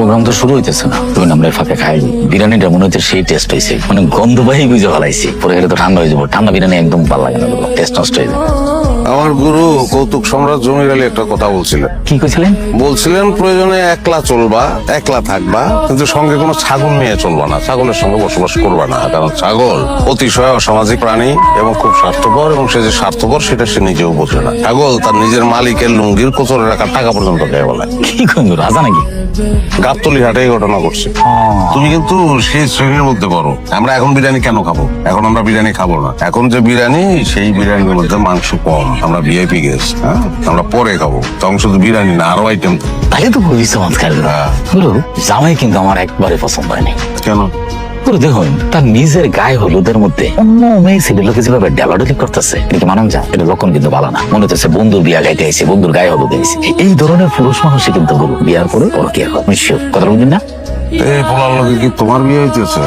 Programme তো শুরু হইতেছে না, তুমি আমরা ফাঁকে খাই। বিরিয়ানিটা মনে হচ্ছে সেই টেস্ট হয়েছে, মানে গন্ধবাহী বুঝে ফেলাইছি। পরে গেলে তো ঠান্ডা হয়ে যাবো, ঠান্ডা বিরিয়ানি একদম ভালো লাগে না, টেস্ট নষ্ট হয়ে যাবে। আমার গুরু কৌতুক সম্রাট জমির আলী একটা কথা বলছিলেন। কি কইছিলেন? বলছিলেন প্রয়োজনে একলা চলবা, একলা থাকবা, কিন্তু সঙ্গে কোনো ছাগল নিয়ে চলবা না, ছাগলের সঙ্গে বসবাস করবা না। কারণ ছাগল অতিশয় অসামাজিক প্রাণী এবং খুব স্বার্থপর, এবং সে যে স্বার্থপর সেটা সে নিজেও বোঝে না। ছাগল তার নিজের মালিকের লুঙ্গির কোচরে রাখা টাকা পর্যন্ত খেয়ে বলে। কি কইন রাজা নাকি? গাবতলি হাটে এই ঘটনা ঘটছে। তুমি কিন্তু সেই শ্রেণীর মধ্যে পড়ো। আমরা এখন বিরিয়ানি কেন খাবো? এখন আমরা বিরিয়ানি খাবো না। এখন যে বিরিয়ানি, সেই বিরিয়ানির মধ্যে মাংস কম। আমরা ভিআইপি গেছি, হ্যাঁ, আমরা পরে খাবো। তখন শুধু বিরিয়ানি না, আরো আইটেম। তাহলে তো খুবই চমৎকার। গুরু, জামাই কিন্তু আমার একবারে পছন্দ হয়নি। কেন? গুরু দেখুন, তার নিজের গায়ে হলুদের মধ্যে অন্য মেয়ে ছেলেগুলোকে যেভাবে ডেলাডলি করতেছে, এটা মানান যা, এটা লক্ষণ কিন্তু ভালো না। মনে হচ্ছে বন্ধুর বিয়া গাইতে আইছে, বন্ধুর গায়ে হলুদ আইছে। এই ধরনের পুরুষ মানুষই কিন্তু গুরু বিয়ার পরে ওর কি এখন নিশ্চয় কথা বলবেন না। এই পোলার লোকে কি তোমার বিয়ে হইতেছে?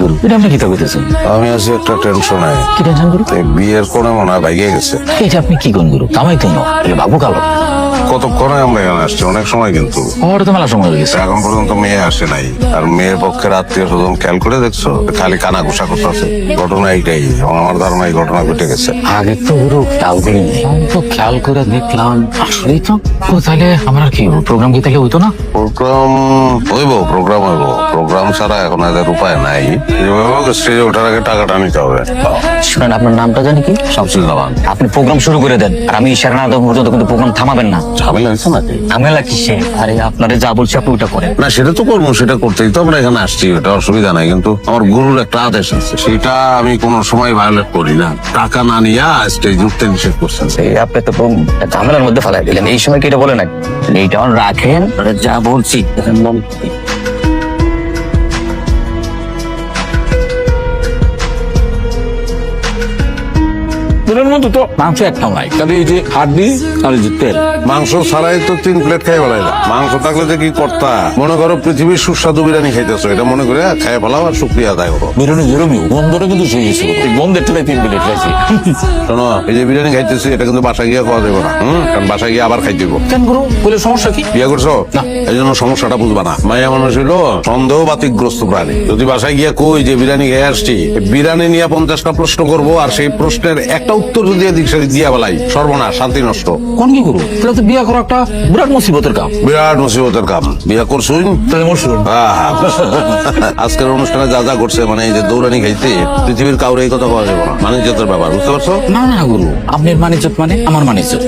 গুরু, এটা আপনি কি কইতেছেন? আমি আছি একটা টেনশনে। কি টেনশন গুরু? এই বিয়ের কোণে মনে হয় ভাইগে গেছে। এটা আপনি কি কোন গুরু? কামাই কেন? বাবু কালো কতক্ষণে আমরা এখানে আসছি, অনেক সময় কিন্তু। আমার তো মেলা সময় হয়ে গেছে। এখন পর্যন্ত মেয়ে আসে নাই। আর মেয়ের পক্ষের আত্মীয় স্বজন খেয়াল করে দেখছো, খালি কানা ঘুষা করতেছে। ঘটনা এইটাই, এবং আমার ধারণা এই ঘটনা ঘটে গেছে। আগে তো গুরু খেয়াল করিনি, তো খেয়াল করে দেখলাম আসলেই তো। তাহলে আমার কি প্রোগ্রাম কি তাহলে হইতো না? প্রোগ্রাম হইব। প্রোগ্রাম ছাড়া এখন এদের উপায় নাই। স্টেজে ওঠার আগে টাকাটা নিতে হবে। শুনেন, আপনার নামটা জানি কি? শামসুজ্জামান। আপনি প্রোগ্রাম শুরু করে দেন, আর আমি ইশারা না দেওয়া পর্যন্ত কিন্তু প্রোগ্রাম থামাবেন না। ঝামেলা হয়েছে নাকি? ঝামেলা কিসে? আরে আপনারে যা বলছি আপনি ওটা করেন। না, সেটা তো করবো, সেটা করতেই তো আমরা এখানে আসছি, ওটা অসুবিধা নাই। কিন্তু আমার গুরুর একটা আদেশ আছে, সেটা আমি কোনো সময় ভায়োলেট করি না। টাকা না নিয়ে স্টেজ উঠতে নিষেধ করছেন। আপনি তো ঝামেলার মধ্যে ফেলাই দিলেন। এই সময় কি এটা বলে না? এইটা রাখেন, যা বলছি তো মাংস একটাও নাই, খালি এই যে হাড্ডি আর এই যে তেল। মাংস ছাড়াই তো 3 প্লেট খাই ফেলাইলা। মাংস থাকলে যে কি করতা? মনে করো পৃথিবীর সুস্বাদু বিরিয়ানি খাইতেছো, এটা মনে করে খাই ফেলাও আর শুক্রিয়া আদায় করো। বিরিয়ানি যেরকম গন্ধটা কিন্তু সেই ছিল, গন্ধের টেলে 3 প্লেট খাইছি। শোনো, এই যে বিরিয়ানি খাইতেছি, এটা কিন্তু বাসা গিয়ে খাওয়া যাবে না। কারণ বাসা গিয়ে আবার খাইতে হবে। কেন গুরু? বলে সমস্যা কি? বিয়ে করছো না, এই জন্য সমস্যাটা বুঝবা না। মায়া মানুষ হইলো সন্দেহ বাতিগ্রস্ত প্রাণী। যদি বাসায় গিয়ে কই যে বিরিয়ানি খেয়ে আসছি, বিরিয়ানি নিয়ে 50টা প্রশ্ন করবো, আর সেই প্রশ্নের একটা উত্তর যদি এদিক সেদিক দিয়া বলাই, সর্বনাশ, শান্তি নষ্ট। কোন কি গুরু? তাহলে তো বিয়া করা একটা বিরাট মুসিবতের কাম। বিরাট মুসিবতের কাম। বিয়া করছুন তাহলে মরশুন। আজকের অনুষ্ঠানে যা যা করছে, মানে এই যে দৌড়ানি খাইতে, পৃথিবীর কাউরে এই কথা বলা যাবে না। মানিজ্যতের ব্যাপার, বুঝতে পারছো? না না গুরু, আপনার মানিজ্যত মানে আমার মানিজ্যত।